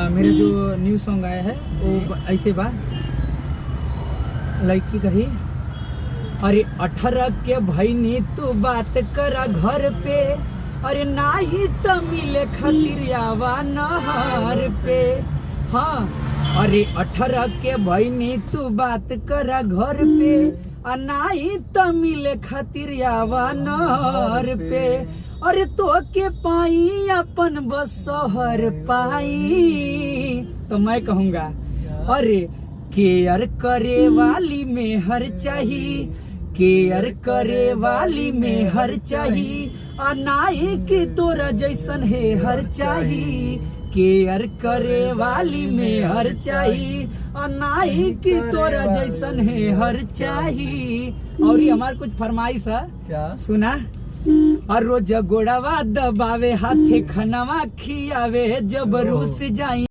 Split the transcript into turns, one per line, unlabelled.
मेरा जो new song आया है वो ऐसे बा, लड़की कही, अरे 18 के भईनी तू बात करा घर पे, अरे नाही त मिले खातिर आवा नहर पे। हाँ, अरे 18 के भईनी तू बात करा घर पे, नाही त मिले खातिर आवा नहर पे। अरे तो के पाई अपन बसहर पाई, तो मैं कहूँगा अरे केयर करे वाली में हर चाहिए, केयर करे वाली में हर चाहिए, अनाई की तोरा जैसन है हर चाहिए, केयर करे वाली में हर चाहिए, अनाई की तोरा जैसन है हर चाहिए। और ये हमार कुछ फरमाइश है, क्या सुना? और रोज गोड़वा दबावे हाथे खनवा खियावे, जब रूस जाई